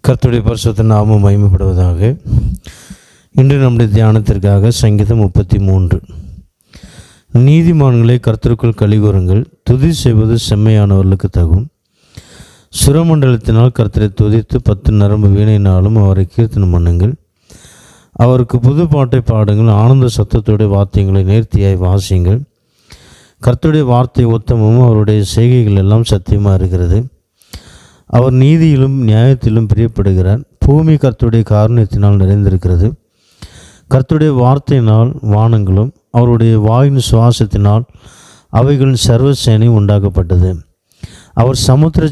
கர்த்தருடைய பரிசுத்த நாமம் மகிமைப்படுவதாக. இன்று நம்முடைய தியானத்திற்காக சங்கீதம் 33. நீதிமான்களை கர்த்தருக்குள் கலிகூறுங்கள், துதி செய்வது செம்மையானவர்களுக்கு தகும். சுரமண்டலத்தினால் கர்த்தரை துதித்து 10 நரம்பு வீணையினாலும் அவரை கீர்த்தனம் பண்ணுங்கள். அவருக்கு புது பாட்டை பாடுங்கள், ஆனந்த சத்தத்துடைய வார்த்தைகளை நேர்த்தியாய் வாசியுங்கள். கர்த்தருடைய வார்த்தை உத்தமமும் அவருடைய செய்கைகள் எல்லாம் சத்தியமாக இருக்கிறது. அவர் நீதியிலும் நியாயத்திலும் பிரியப்படுகிறார். பூமி கர்த்தருடைய காருண்யத்தினால் நிறைந்திருக்கிறது. கர்த்தருடைய வார்த்தையினால் வானங்களும் அவருடைய வாயின் சுவாசத்தினால் அவைகளின் சர்வசேனை உண்டாக்கப்பட்டது. அவர் சமுத்திர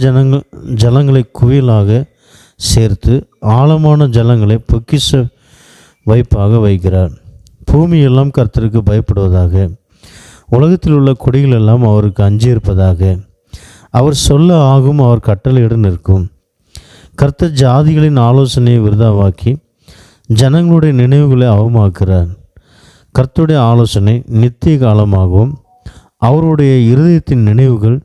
ஜலங்களை குவியலாக சேர்த்து ஆழமான ஜலங்களை பொக்கிஷ வைப்பாக வைக்கிறார். பூமியெல்லாம் கர்த்தருக்கு பயப்படுவதாக. உலகத்தில் உள்ள குடிகள் எல்லாம் அவருக்கு அஞ்சியிருப்பதாக. அவர் சொல்ல ஆகும், அவர் கட்டளையிட நிற்கும். கர்த்தர் ஜாதிகளின் ஆலோசனையை விருதாவாக்கி ஜனங்களுடைய நினைவுகளை அவமாக்குறார். கர்த்தருடைய ஆலோசனை நித்திய காலமாகவும் அவருடைய இருதயத்தின் நினைவுகள்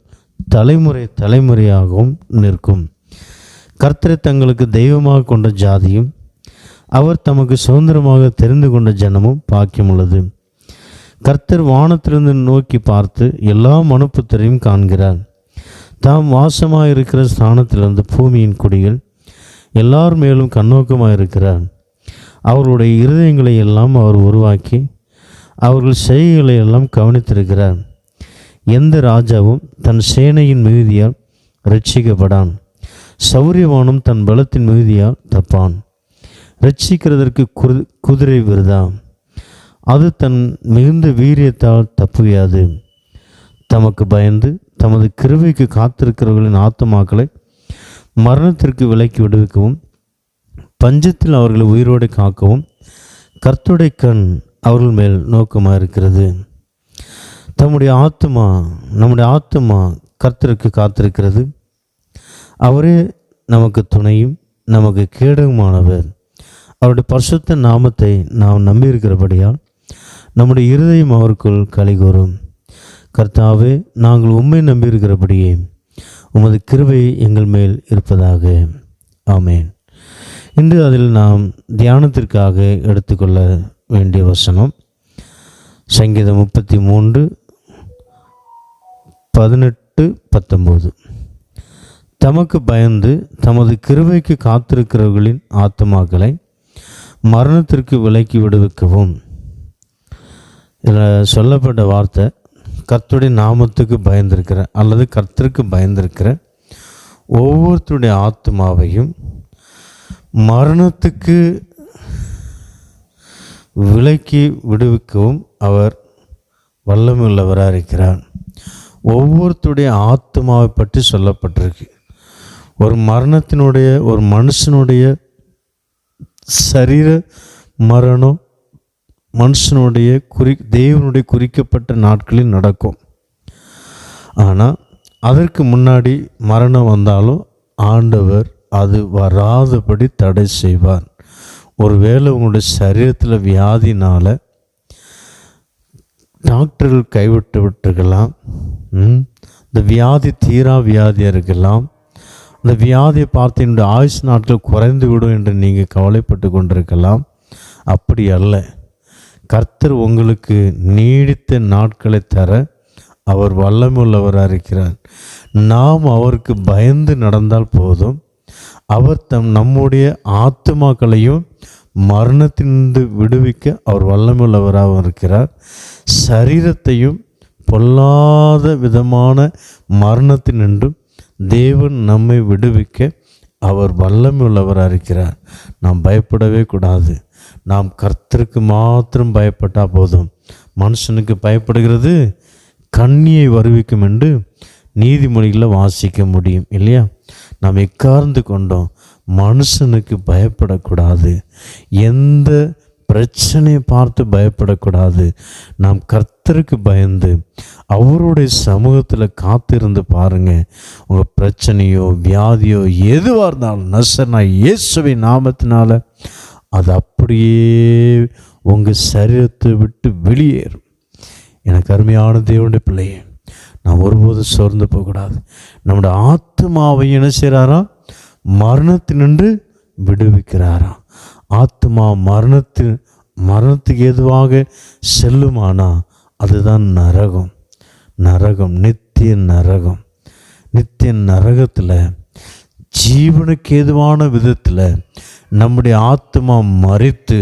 தலைமுறை தலைமுறையாகவும் நிற்கும். கர்த்தரை தங்களுக்கு தெய்வமாக கொண்ட ஜாதியும் அவர் தமக்கு சுதந்திரமாக தெரிந்து கொண்ட ஜனமும் பாக்கியமுள்ளது. கர்த்தர் வானத்திலிருந்து நோக்கி பார்த்து எல்லா மனுப்புத்தரையும் காண்கிறார். தாம் வாசமாக இருக்கிற ஸ்தானத்திலிருந்து பூமியின் குடிகள் எல்லார் மேலும் கண்ணோக்கமாக இருக்கிறார். அவர்களுடைய இருதயங்களை எல்லாம் அவர் உருவாக்கி அவர்கள் செய்கைகளை எல்லாம் கவனித்திருக்கிறார். எந்த ராஜாவும் தன் சேனையின் மிகுதியால் ரட்சிக்கப்படான். சௌரியவானும் தன் பலத்தின் மிகுதியால் தப்பான். ரட்சிக்கிறதற்கு குதிரை விருதா, அது தன் மிகுந்த வீரியத்தால் தப்புகையாது. தமக்கு பயந்து தமது கிருபைக்கு காத்திருக்கிறவர்களின் ஆத்துமாக்களை மரணத்திற்கு விலக்கி விடுவிக்கவும் பஞ்சத்தில் அவர்களை உயிரோடு காக்கவும் கர்த்தருடைய கண் அவர்கள் மேல் நோக்கமாக இருக்கிறது. நம்முடைய ஆத்துமா கர்த்தருக்கு காத்திருக்கிறது. அவரே நமக்கு துணையும் நமக்கு கேடகமானவர். அவருடைய பரிசுத்த நாமத்தை நாம் நம்பியிருக்கிறபடியால் நம்முடைய இருதயம் அவருக்குள் கலிகூறும். கர்த்தாவே, நாங்கள் உம்மை நம்பியிருக்கிறபடியே உமது கிருபை எங்கள் மேல் இருப்பதாக. ஆமேன். இன்று அதில் நாம் தியானத்திற்காக எடுத்துக்கொள்ள வேண்டிய வசனம் சங்கீதம் 33, 18, 19. தமக்கு பயந்து தமது கிருபைக்கு காத்திருக்கிறவர்களின் ஆத்துமாக்களை மரணத்திற்கு விலக்கி விடுவிக்கவும். இதில் சொல்லப்பட்ட வார்த்தை கர்த்தருடைய நாமத்துக்கு பயந்திருக்கிற அல்லது கர்த்தருக்கு பயந்திருக்கிற ஒவ்வொருத்தருடைய ஆத்மாவையும் மரணத்துக்கு விலக்கி விடுவிக்கவும் அவர் வல்லமையுள்ளவராக இருக்கிறார். ஒவ்வொருத்தருடைய ஆத்மாவை பற்றி சொல்லப்பட்டிருக்கு. ஒரு மனுஷனுடைய சரீர மரணம் மனுஷனுடைய தேவனுடைய குறிக்கப்பட்ட நாட்களில் நடக்கும். ஆனால் அதற்கு முன்னாடி மரணம் வந்தாலும் ஆண்டவர் அது வராதபடி தடை செய்வார். ஒருவேளை உங்களுடைய சரீரத்தில் வியாதினால் டாக்டர்கள் கைவிட்டு விட்டுருக்கலாம். இந்த வியாதி தீரா வியாதியாக இருக்கலாம். அந்த வியாதியை பார்த்து என்னுடைய ஆயுசு நாட்கள் குறைந்து விடும் என்று நீங்கள் கவலைப்பட்டு கொண்டிருக்கலாம். அப்படி அல்ல. கர்த்தர் உங்களுக்கு நீடித்த நாட்களை தர அவர் வல்லமையுள்ளவராக இருக்கிறார். நாம் அவருக்கு பயந்து நடந்தால் போதும். அவர் நம்முடைய ஆத்துமாக்களையும் மரணத்திலிருந்து விடுவிக்க அவர் வல்லமையுள்ளவராக இருக்கிறார். சரீரத்தையும் பொல்லாத விதமான மரணத்தினின்றும் தேவன் நம்மை விடுவிக்க அவர் வல்லமையுள்ளவராக இருக்கிறார். நாம் பயப்படவே கூடாது. நாம் கர்த்தருக்கு மாத்திரம் பயப்பட்டால் போதும். மனுஷனுக்கு பயப்படுகிறது கண்ணியை வருவிக்கும் என்று நீதிமொழிகளில் வாசிக்க முடியும் இல்லையா? நாம் எக்கார்ந்து கொண்டோம் மனுஷனுக்கு பயப்படக்கூடாது. எந்த பிரச்சனையை பார்த்து பயப்படக்கூடாது. நாம் கர்த்தருக்கு பயந்து அவருடைய சமூகத்தில் காத்திருந்து பாருங்கள். உங்கள் பிரச்சனையோ வியாதியோ எதுவாக இருந்தாலும் நசரனாகிய இயேசுவின் நாமத்தினால அது அப்படியே உங்கள் சரீரத்தை விட்டு வெளியேறும். எனக்கு அருமையான தேவனுடைய பிள்ளையே, நாம் ஒருபோதும் சோர்ந்து போகக்கூடாது. நம்முடைய ஆத்மாவை என்ன செய்கிறாரா? மரணத்தினின்று விடுவிக்கிறாராம். ஆத்மா மரணத்துக்கு ஏதுவாக செல்லுமானா அதுதான் நரகம். நித்திய நரகத்தில் ஜீவனுக்கு ஏதுவான விதத்தில் நம்முடைய ஆத்மா மரித்து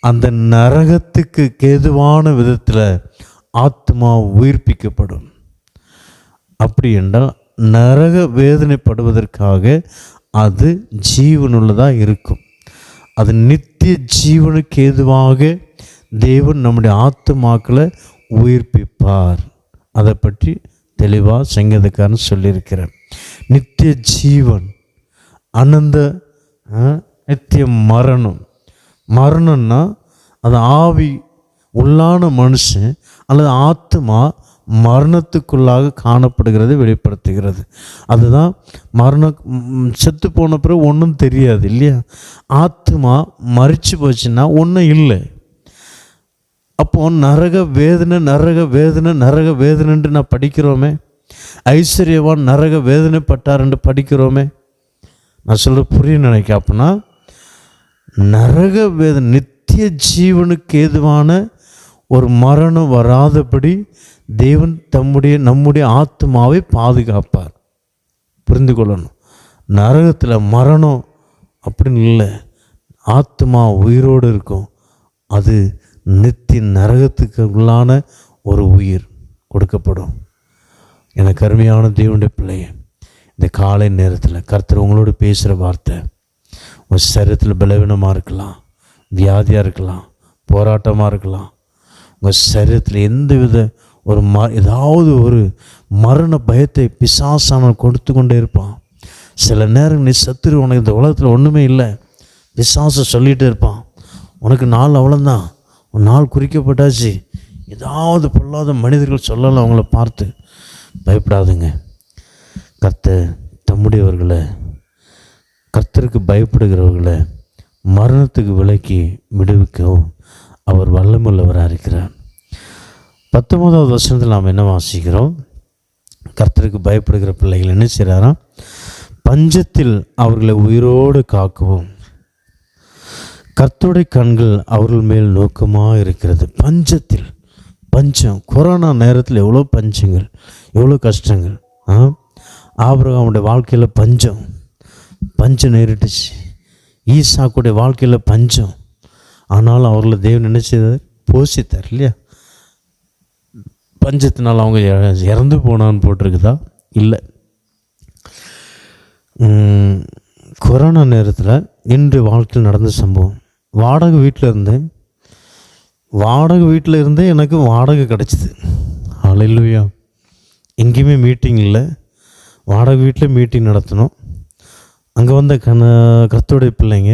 அந்த நரகத்துக்கு ஏதுவான விதத்தில் ஆத்மா உயிர்ப்பிக்கப்படும். அப்படி என்றால் நரக வேதனைப்படுவதற்காக அது ஜீவனுள்ளதாக இருக்கும். அது நித்திய ஜீவனுக்கு ஏதுவாக தேவன் நம்முடைய ஆத்துமாக்களை உயிர்ப்பிப்பார். அதை பற்றி தெளிவாக சங்கீதக்காரன் சொல்லியிருக்கிறார். நித்திய ஜீவன், அனந்த நித்திய மரணம்னா அது ஆவி உள்ளான மனுஷன் அல்லது ஆத்மா மரணத்துக்குள்ளாக காணப்படுகிறது, வெளிப்படுத்துகிறது. அதுதான் செத்து போன பிறகு ஒன்றும் தெரியாது இல்லையா. ஆத்மா மரிச்சு போச்சுன்னா ஒன்றும் இல்லை. அப்போது நரக வேதனைன்று நான் படிக்கிறோமே. ஐஸ்வர்யவான் நரக வேதனைப்பட்டார் என்று படிக்கிறோமே. நான் சொல்ல புரிய நினைக்க. அப்படின்னா நரக வேதனை நித்திய ஜீவனுக்கு ஏதுவான ஒரு மரணம் வராதபடி தேவன் நம்முடைய ஆத்மாவை பாதுகாப்பார். புரிந்து கொள்ளணும். நரகத்தில் மரணம் அப்படின்னு இல்லை, ஆத்மா உயிரோடு இருக்கும். அது நித்திய நரகத்துக்கு உள்ளான ஒரு உயிர் கொடுக்கப்படும். எனக்கு அருமையான தேவனுடைய பிள்ளையை, இந்த காலை நேரத்தில் கர்த்தர் உங்களோடு பேசுகிற வார்த்தை, உங்கள் சரீரத்தில் பலவீனமாக இருக்கலாம், வியாதியாக இருக்கலாம், போராட்டமாக இருக்கலாம். உங்கள் சரீரத்தில் எந்தவித ஏதாவது ஒரு மரண பயத்தை பிசாசானவன் கொடுத்து கொண்டே இருப்பான். சில நேரம் நீ சத்துரு, உனக்கு இந்த உலகத்தில் ஒன்றுமே இல்லை, பிசாசை சொல்லிகிட்டே இருப்பான். உனக்கு நாள் அவ்வளோந்தான், உன் நாள் குறிக்கப்பட்டாச்சு. ஏதாவது பொல்லாத மனிதர்கள் சொல்லலாம் அவங்கள பார்த்து. பயப்படாதுங்க. கர்த்தர் தம்முடையவர்களை, கர்த்தருக்கு பயப்படுகிறவர்களை மரணத்துக்கு விலக்கி விடுவிக்கவும் அவர் வல்லமுள்ளவராக இருக்கிறார். 19வது வசனத்தில் நாம் என்ன வாசிக்கிறோம்? கர்த்தருக்கு பயப்படுகிற பிள்ளைகள் என்ன செய்கிறாராம்? பஞ்சத்தில் அவர்களை உயிரோடு காக்கவும் கர்த்தருடைய கண்கள் அவர்கள் மேல் நோக்கமாக இருக்கிறது. பஞ்சம் கொரோனா நேரத்தில் எவ்வளோ பஞ்சங்கள், எவ்வளோ கஷ்டங்கள். ஆபிரகாமுடைய வாழ்க்கையில் பஞ்சம் நேரிட்டுச்சு. ஈசாக்குடைய வாழ்க்கையில் பஞ்சம். ஆனாலும் அவர்களை தேவன் என்ன செய்தார்? போஷித்தார் இல்லையா. பஞ்சத்தினால் அவங்க இறந்து போனான்னு போட்டிருக்குதா? இல்லை. கொரோனா நேரத்தில் இன்று வாழ்க்கையில் நடந்த சம்பவம். வாடகை வீட்டில் இருந்தே எனக்கு வாடகை கிடச்சிது. ஹல்லேலூயா. எங்கேயுமே மீட்டிங் இல்லை, வாடகை வீட்டில் மீட்டிங் நடத்தணும். அங்கே வந்த கர்த்தருடைய பிள்ளைங்க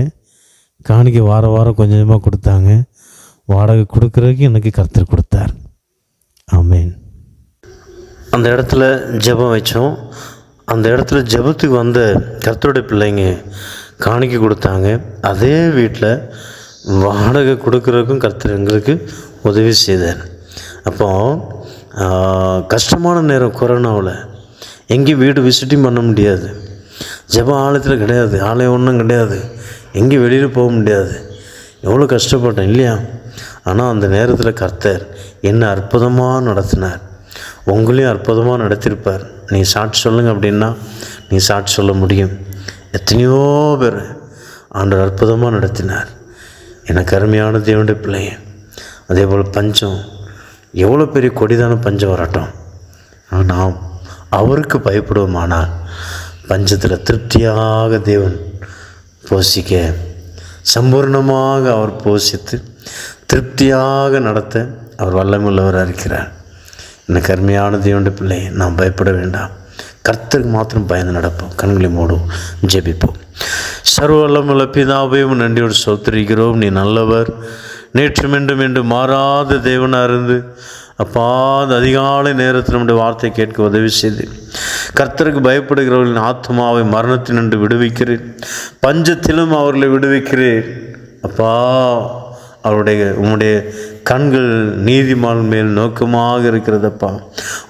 காணிக்க வாரம் கொஞ்சமாக கொடுத்தாங்க. வாடகை கொடுக்குறதுக்கு எனக்கு கர்த்தர் கொடுத்தார். ஆமேன். அந்த இடத்துல ஜெபம் வச்சோம். அந்த இடத்துல ஜெபத்துக்கு வந்த கர்த்தருடைய பிள்ளைங்க காணிக்க கொடுத்தாங்க. அதே வீட்டில் வாடகை கொடுக்குறதுக்கும் கர்த்தர் எங்களுக்கு உதவி செய்தார். அப்போ கஷ்டமான நேரம் கொரோனாவில் எங்கேயும் வீடு விசிட்டிங் பண்ண முடியாது, ஜெப ஆலயத்தில் கிடையாது, ஆலயம் ஒன்றும் கிடையாது, எங்கேயும் வெளியில் போக முடியாது. எவ்வளோ கஷ்டப்பட்டேன் இல்லையா. ஆனால் அந்த நேரத்தில் கர்த்தர் என்ன அற்புதமாக நடத்தினார். உங்களையும் அற்புதமாக நடத்தியிருப்பார். நீ சாட்சி சொல்லுங்க அப்படின்னா நீ சாட்சி சொல்ல முடியும். எத்தனையோ பேர் ஆண்டவர் அற்புதமாக நடத்தினார். எனக்கு அருமையான தேவனுடைய பிள்ளைங்க. அதே போல் பஞ்சம், எவ்வளோ பெரிய கொடிதான பஞ்சம் வரட்டும், நாம் அவருக்கு பயப்படுவோமானால் பஞ்சத்தில் திருப்தியாக தேவன் போஷிக்க, சம்பூர்ணமாக அவர் போஷித்து திருப்தியாக நடத்த அவர் வல்லமுள்ளவராக இருக்கிறார். எனக்கு அருமையான தேவனுடைய பிள்ளை, நாம் பயப்பட வேண்டாம். கர்த்தருக்கு மாத்திரம் பயந்து நடப்போம். கண்களை மூடுவோம், ஜெபிப்போம். சர்வ வல்லமுள்ள பிதாவையும் நன்றியோடு ஸ்தோத்திரிக்கிறோம். நீ நல்லவர், நேற்றும் என்று மாறாத தேவனாக இருந்து அப்பா அந்த அதிகாலை நேரத்தில் நம்முடைய வார்த்தை கேட்க உதவி செய்து கர்த்தருக்கு பயப்படுகிறவர்களின் ஆத்மாவை மரணத்தினின்று விடுவிக்கிறேன், பஞ்சத்திலும் அவர்களை விடுவிக்கிறேன். அப்பா உம்முடைய கண்கள் நீதிமான் மேல் நோக்கமாக இருக்கிறதப்பா.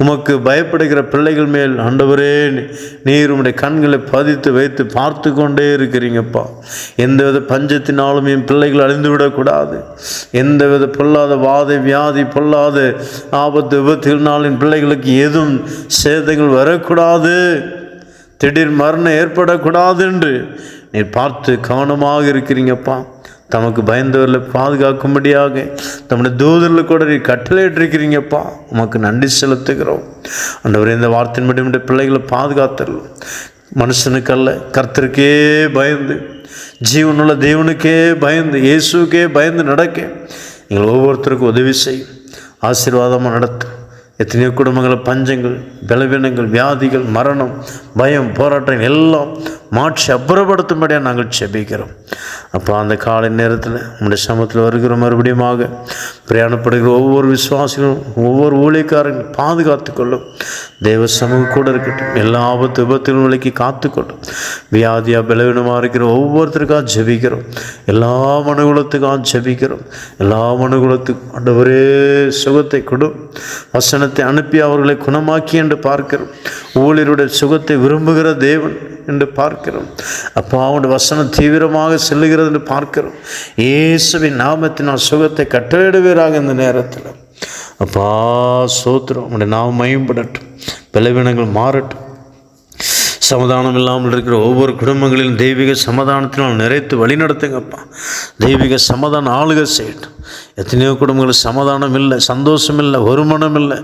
உமக்கு பயப்படுகிற பிள்ளைகள் மேல் ஆண்டவரே நீர் உம்முடைய கண்களை பதித்து வைத்து பார்த்து கொண்டே இருக்கிறீங்கப்பா. எந்தவித பஞ்சத்தினாலும் என் பிள்ளைகள் அழிந்து விடக்கூடாது. எந்தவித பொல்லாத வாதை வியாதி பொல்லாத ஆபத்து விபத்துகளினால் என் பிள்ளைகளுக்கு எதுவும் சேதங்கள் வரக்கூடாது, திடீர் மரணம் ஏற்படக்கூடாது என்று நீர் பார்த்து கவனமாக இருக்கிறீங்கப்பா. தமக்கு பயந்தவர்களை பாதுகாக்கும்படியாக தம்முடைய தூதரில் கூட நீ கட்டளையிட்டிருக்கிறீங்கப்பா. உமக்கு நன்றி செலுத்துகிறோம் ஆண்டவரே. இந்த வார்த்தையின் மட்டும் பிள்ளைகளை பாதுகாத்தரலாம். மனுஷனுக்கல்ல கர்த்தருக்கே பயந்து, ஜீவனுள்ள தேவனுக்கே பயந்து, இயேசுக்கே பயந்து நடக்க எங்கள் ஒவ்வொருத்தருக்கும் உதவி செய்யும், ஆசீர்வாதமாக நடத்தும். எத்தனையோ குடும்பங்கள் பஞ்சங்கள், பலவீனங்கள், வியாதிகள், மரணம், பயம், போராட்டம் எல்லாம் மாற்றி அப்புறப்படுத்தும்படியாக நாங்கள் செபிக்கிறோம் அப்போ. அந்த காலை நேரத்தில் நம்முடைய சமத்தில் வருகிற மறுபடியுமாக பிரயாணப்படுகிற ஒவ்வொரு விசுவாசிகளும் ஒவ்வொரு ஊழியக்காரங்களும் பாதுகாத்து கொள்ளும். தேவ சமூகம் கூட இருக்கட்டும். எல்லா ஆபத்து விபத்துகளும் விலைக்கு காத்துக்கொள்ளும். வியாதியாக பலவீனமாக இருக்கிற ஒவ்வொருத்தருக்காக ஜெபிக்கிறோம். எல்லா மனுகுலத்துக்காக ஜெபிக்கிறோம். எல்லா மனுகுலத்துக்கும் ஆண்டவரே சுகத்தை கொடும். வசனத்தை அனுப்பி அவர்களை குணமாக்கி என்று பார்க்கிறோம். ஊழியருடைய சுகத்தை விரும்புகிற தேவன் என்று பார்க்கிறோம் அப்போ. அவனுடைய வசனம் தீவிரமாக செல்லுகிறது என்று பார்க்கிறோம். இயேசுவின் நாமத்தினால் சுகத்தை கட்டளையிடுவீராக இந்த நேரத்தில் அப்பா. சோத்திரம். உடைய நாமம் மகிமைப்படட்டும். பலவீனங்கள் மாறட்டும். சமாதானம் இல்லாமல் இருக்கிற ஒவ்வொரு குடும்பங்களிலும் தெய்வீக சமாதானத்தினால் நிறைத்து வழிநடத்துங்கப்பா. தெய்வீக சமாதானம் ஆளுகை செய்யட்டும். எத்தனையோ குடும்பங்களுக்கு சமாதானம் இல்லை, சந்தோஷம் இல்லை, வருமானம் இல்லை.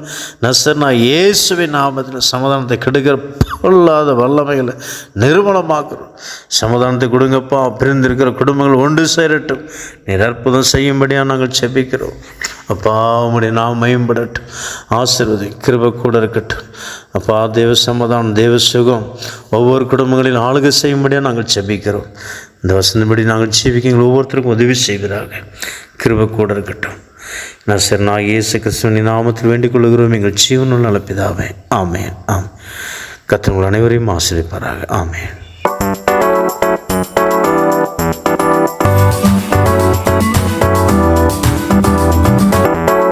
நசர்னா இயேசுவின் நாமத்தில் சமாதானத்தை கெடுக்கிற பொல்லாத வல்லமைகளை நிர்மூலமாக்குறோம். சமாதானத்தை கொடுங்கப்பா. பிரிந்திருக்கிற குடும்பங்கள் ஒன்று சேரட்டும். நீர் அற்புதம் செய்யும்படியாக நாங்கள் செபிக்கிறோம் அப்பா. உம்முடைய நாம் மேம்படட்டும். ஆசீர்வதி கிருபை கூட இருக்கட்டும் அப்பா. தேவ சமாதானம், தேவ சுகம் ஒவ்வொரு குடும்பங்களிலும் ஆளுகை செய்யும்படியாக நாங்கள் செபிக்கிறோம். இந்த வசந்தபடி நாங்கள் ஜீவிக்க எங்கள் ஒவ்வொருத்தருக்கும் உதவி செய்கிறார்கள். கிருபை கூட இருக்கட்டும். நசரேனாகிய இயேசு கிறிஸ்துவின் நாமத்தில் வேண்டிக் கொள்கிறோம் எங்கள் ஜீவனுள்ள நல்ல பிதாவே. ஆமென். கர்த்தர் உங்கள் அனைவரையும் ஆசீர்வதிப்பாராக. ஆமென்.